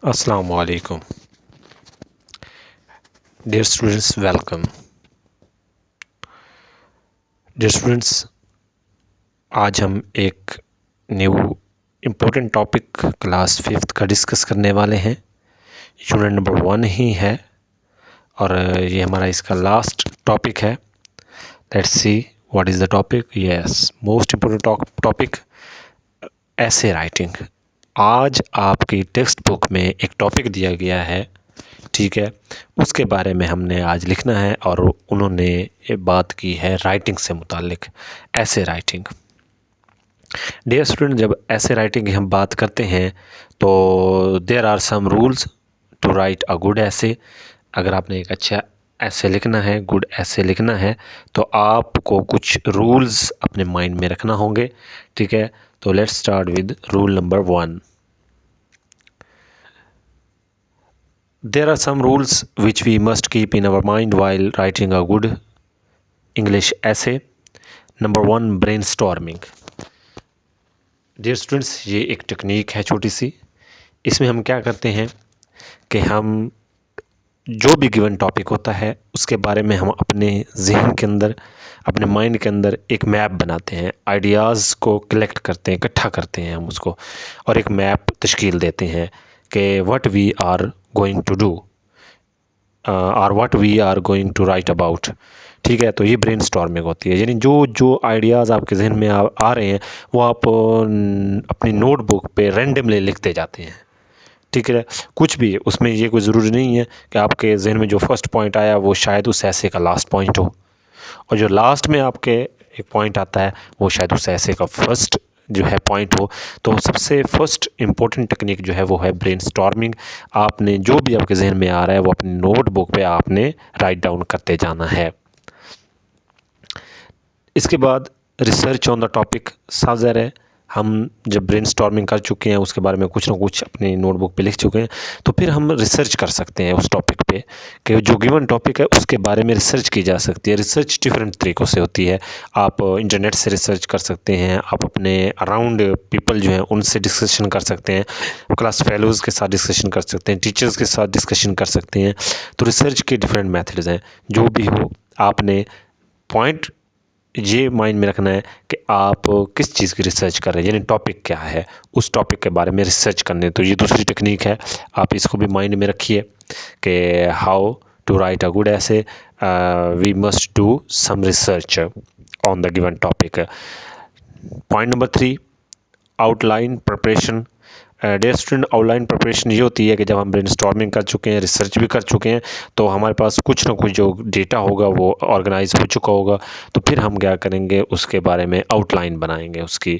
Assalamu alaikum. Dear students, welcome. Dear students, आज हम एक new important topic class 5th का डिस्कस करने वाले हैं। यूनिट नंबर 1 ही है और ये हमारा इसका लास्ट टॉपिक है। Let's see what is the topic. Yes, most important topic, ऐसे राइटिंग। आज आपकी टेक्स्ट बुक में एक टॉपिक दिया गया है, ठीक है, उसके बारे में हमने आज लिखना है और उन्होंने ये बात की है राइटिंग से मुतालिक, ऐसे राइटिंग। डियर स्टूडेंट, जब ऐसे राइटिंग की हम बात करते हैं तो there are some rules to write a good essay. अगर आपने एक अच्छा ऐसे लिखना है, गुड ऐसे लिखना है, तो आपको कुछ रूल्स अपने माइंड में रखना होंगे, ठीक है। तो let's start with rule number 1। There are some rules which we must keep in our mind while writing a good English essay. Number 1, brainstorming. Dear students, ये एक टेक्निक है छोटी सी। इसमें हम क्या करते हैं कि हम जो भी गिवन टॉपिक होता है उसके बारे में हम अपने जहन के अंदर, अपने माइंड के अंदर एक मैप बनाते हैं, आइडियाज़ को कलेक्ट करते हैं, इकट्ठा करते हैं हम उसको, और एक मैप तश्कील देते हैं कि what we are going to do और what we are going to write about, ठीक है। तो ये ब्रेनस्टॉर्मिंग होती है, यानी जो जो आइडियाज़ आपके जहन में आ रहे हैं वो आप अपनी नोटबुक पे रैंडमली लिखते जाते हैं, ठीक है। कुछ भी उसमें ये कोई ज़रूरी नहीं है कि आपके जहन में जो फर्स्ट पॉइंट आया वो शायद उस ऐसे का लास्ट पॉइंट हो, और जो लास्ट में आपके एक पॉइंट आता है वो शायद उस ऐसे का फर्स्ट जो है पॉइंट हो। तो सबसे फर्स्ट इम्पोर्टेंट टेक्निक जो है वो है ब्रेनस्टॉर्मिंग। आपने जो भी आपके जहन में आ रहा है वो अपनी नोटबुक पे आपने राइट डाउन करते जाना है। इसके बाद रिसर्च ऑन द टॉपिक। साफ ज़ाहिर है, हम जब ब्रेनस्टॉर्मिंग कर चुके हैं, उसके बारे में कुछ ना कुछ अपनी नोटबुक पे लिख चुके हैं, तो फिर हम रिसर्च कर सकते हैं उस टॉपिक पे कि जो गिवन टॉपिक है उसके बारे में रिसर्च की जा सकती है। रिसर्च डिफरेंट तरीक़ों से होती है। आप इंटरनेट से रिसर्च कर सकते हैं, आप अपने अराउंड पीपल जो हैं उनसे डिस्कशन कर सकते हैं, क्लास फेलोज़ के साथ डिस्कशन कर सकते हैं, टीचर्स के साथ डिस्कशन कर सकते हैं। तो रिसर्च के डिफरेंट मेथड्स हैं। जो भी हो, आपने पॉइंट ये माइंड में रखना है कि आप किस चीज़ की रिसर्च कर रहे हैं, यानी टॉपिक क्या है, उस टॉपिक के बारे में रिसर्च करने। तो ये दूसरी टेक्निक है, आप इसको भी माइंड में रखिए कि how to write a good essay, we must do some research on the given topic. Point number 3, outline preparation. Dear student, outline preparation ये होती है कि जब हम ब्रेनस्टॉर्मिंग कर चुके हैं, रिसर्च भी कर चुके हैं, तो हमारे पास कुछ ना कुछ जो डेटा होगा वो ऑर्गेनाइज हो चुका होगा, तो फिर हम क्या करेंगे, उसके बारे में आउटलाइन बनाएंगे। उसकी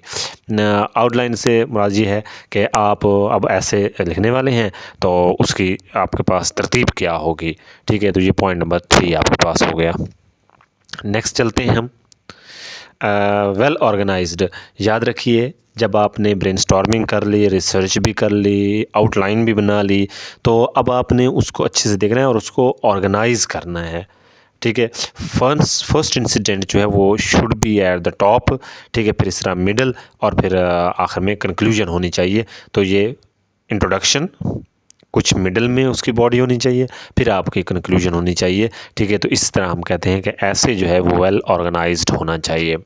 आउटलाइन से मुराद ये है कि आप अब ऐसे लिखने वाले हैं तो उसकी आपके पास तरतीब क्या होगी, ठीक है। तो ये पॉइंट नंबर 3 आपके पास हो गया। नेक्स्ट चलते हैं हम वेल ऑर्गेनाइज्ड। याद रखिए, जब आपने ब्रेनस्टॉर्मिंग कर ली, रिसर्च भी कर ली, आउटलाइन भी बना ली, तो अब आपने उसको अच्छे से देखना है और उसको ऑर्गेनाइज़ करना है, ठीक है। फर्स्ट इंसिडेंट जो है वो should be at the top, ठीक है, फिर इस तरह मिडल, और फिर आखिर में कंक्लूजन होनी चाहिए। तो ये इंट्रोडक्शन, कुछ मिडल में उसकी बॉडी होनी चाहिए, फिर आपकी कंक्लूजन होनी चाहिए, ठीक है। तो इस तरह हम कहते हैं कि ऐसे जो है वो वेल ऑर्गेनाइज्ड होना चाहिए।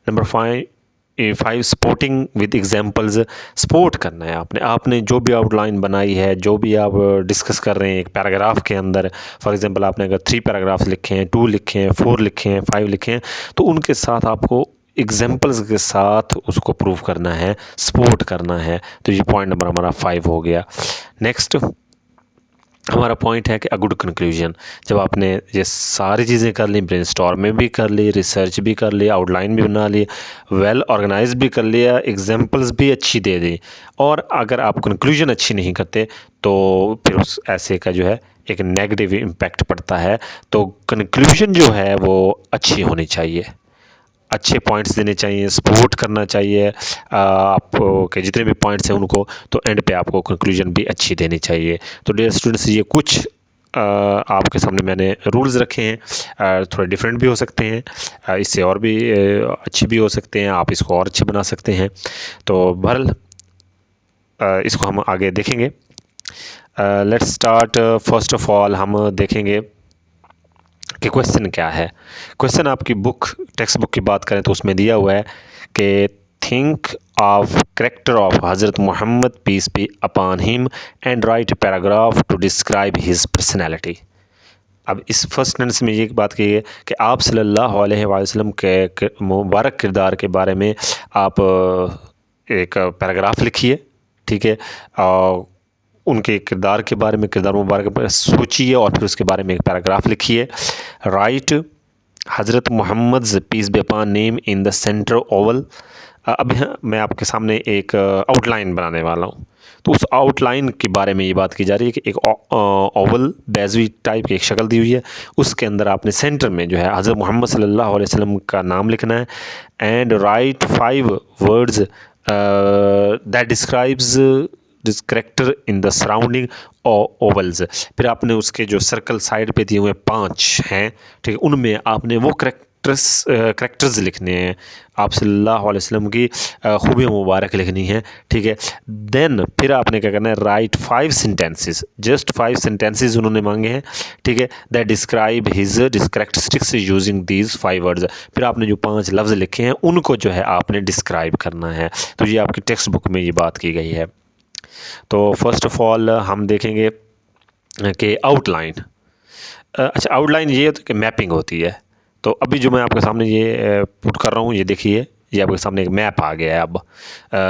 Number 5, sporting with examples. Sport करना है आपने जो भी आउटलाइन बनाई है, जो भी आप डिस्कस कर रहे हैं एक पैराग्राफ के अंदर। फॉर एग्जांपल, आपने अगर 3 पैराग्राफ्स लिखे हैं, 2 लिखे हैं, 4 लिखे हैं, 5 लिखे हैं, तो उनके साथ आपको एग्जांपल्स के साथ उसको प्रूव करना है, सपोर्ट करना है। तो ये पॉइंट नंबर हमारा 5 हो गया। नेक्स्ट हमारा पॉइंट है कि अ गुड कंक्लूजन। जब आपने ये सारी चीज़ें कर ली, ब्रेनस्टॉर्म में भी कर ली, रिसर्च भी कर ली, आउटलाइन भी बना ली, वेल ऑर्गेनाइज भी कर लिया, एग्जांपल्स भी अच्छी दे दी, और अगर आप कंक्लूजन अच्छी नहीं करते तो फिर उस ऐसे का जो है एक नेगेटिव इम्पैक्ट पड़ता है। तो कंक्लूजन जो है वो अच्छी होनी चाहिए, अच्छे पॉइंट्स देने चाहिए, सपोर्ट करना चाहिए आप के जितने भी पॉइंट्स हैं उनको, तो एंड पे आपको कंक्लूजन भी अच्छी देनी चाहिए। तो डियर स्टूडेंट्स, ये कुछ आपके सामने मैंने रूल्स रखे हैं। थोड़े डिफरेंट भी हो सकते हैं, इससे और भी अच्छे भी हो सकते हैं, आप इसको और अच्छे बना सकते हैं। तो बहरहाल इसको हम आगे देखेंगे। Let's start. First of all हम देखेंगे कि क्वेश्चन क्या है। क्वेश्चन आपकी टेक्स्ट बुक की बात करें तो उसमें दिया हुआ है कि think of character of Hazrat Mohammad peace be upon him and write paragraph to describe his personality. अब इस फर्स्ट सेंटेंस में ये बात की है कि आप सल्लल्लाहु अलैहि वसल्लम के मुबारक किरदार के बारे में आप एक पैराग्राफ लिखिए, ठीक है, और उनके किरदार के बारे में, किरदार मुबारक के बारे में सोचिए और फिर उसके बारे में एक पैराग्राफ लिखिए। Write Hazrat Mohammad peace be upon name in the centre oval. अब मैं आपके सामने एक आउटलाइन बनाने वाला हूँ, तो उस आउटलाइन के बारे में ये बात की जा रही है कि एक ओवल बेजवी टाइप की एक शक्ल दी हुई है, उसके अंदर आपने सेंटर में जो है हज़रत मोहम्मद सल्लल्लाहु अलैहि वसल्लम का नाम लिखना है। And right 5 words that describes this character in the surrounding vowels. फिर आपने उसके जो सर्कल साइड पे दिए हुए 5 हैं, ठीक है, उनमें आपने वो करेक्टर्स लिखने हैं, आप सल्लल्लाहु अलैहि वसल्लम की खूबी मुबारक लिखनी है, ठीक है। देन फिर आपने क्या करना है, राइट 5 सेंटेंसेस, जस्ट 5 सेंटेंसेस उन्होंने मांगे हैं, ठीक है, that describe his characteristics using these 5 words. फिर आपने जो 5 लफ्ज़ लिखे हैं उनको जो है आपने डिस्क्राइब करना है। तो ये आपकी टेक्स्ट बुक में ये बात की गई है। तो फर्स्ट ऑफ ऑल हम देखेंगे कि आउटलाइन। अच्छा, आउटलाइन ये होती है कि मैपिंग होती है। तो अभी जो मैं आपके सामने ये पुट कर रहा हूँ, ये देखिए, ये आपके सामने एक मैप आ गया है। अब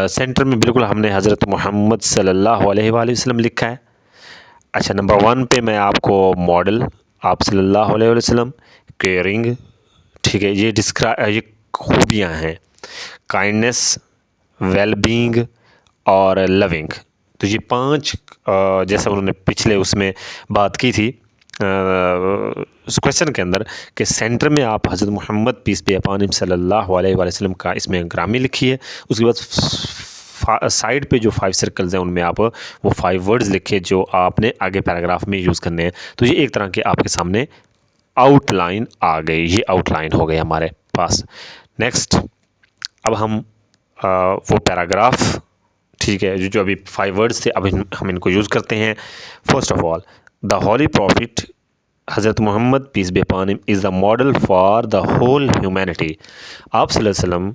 सेंटर में बिल्कुल हमने हज़रत मोहम्मद सल्लल्लाहु अलैहि वसल्लम लिखा है। अच्छा, नंबर 1 पे मैं आपको मॉडल, आप सल्लल्लाहु अलैहि वसल्लम, केयरिंग, ठीक है, ये खूबियाँ हैं, काइंडनेस, वेलबींग और लविंग। तो ये 5 जैसा उन्होंने पिछले उसमें बात की थी उस क्वेश्चन के अंदर कि सेंटर में आप Hazrat Mohammad peace be upon him सल्लल्लाहु अलैहि वसल्लम का इसमें ग्रामी लिखिए। उसके बाद साइड पे जो 5 सर्कल्स हैं उनमें आप वो 5 वर्ड्स लिखिए जो आपने आगे पैराग्राफ में यूज़ करने हैं। तो ये एक तरह के आपके सामने आउटलाइन आ गई, ये आउटलाइन हो गई हमारे पास। नेक्स्ट, अब हम वो पैराग्राफ, ठीक है, जो अभी 5 वर्ड्स थे, अब हम इनको यूज़ करते हैं। First of all, the holy prophet हज़रत Mohammad peace be upon him is the model for the whole humanity. आप सल्लल्लाहु अलैहि वसल्लम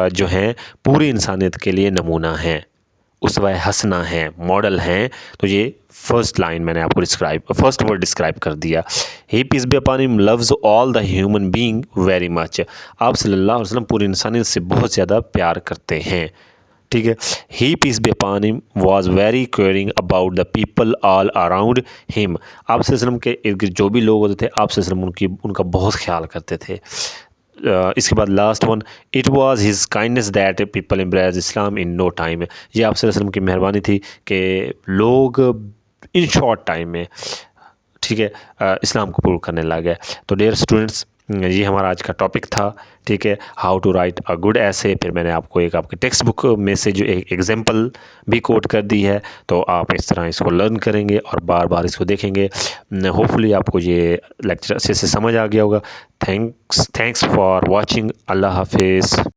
जो हैं पूरी इंसानियत के लिए नमूना हैं, उसवा हसना हैं, मॉडल हैं। तो ये फर्स्ट लाइन मैंने आपको फर्स्ट वर्ड डिस्क्राइब कर दिया। He peace be upon him loves all the human being very much. आप सल्लल्लाहु अलैहि वसल्लम पूरी इंसानियत से बहुत ज़्यादा प्यार करते हैं, ठीक है। He peace be upon him was very caring about the people all around him. आप वसल्लम के इर्द गिर्द जो भी लोग होते थे, आप वसल्लम उनका बहुत ख्याल करते थे। इसके बाद last one, it was his kindness that people embrace Islam in no time. ये आप वसल्लम की मेहरबानी थी कि लोग इन शॉर्ट टाइम में, ठीक है, इस्लाम को कबूल करने लगे। तो डियर स्टूडेंट्स, ये हमारा आज का टॉपिक था, ठीक है, how to write a good essay. फिर मैंने आपको एक आपके टेक्स्ट बुक में से जो एक एग्जांपल भी कोट कर दी है, तो आप इस तरह इसको लर्न करेंगे और बार बार इसको देखेंगे। होपफुली आपको ये लेक्चर अच्छे से समझ आ गया होगा। Thanks for watching. अल्लाह हाफिज़।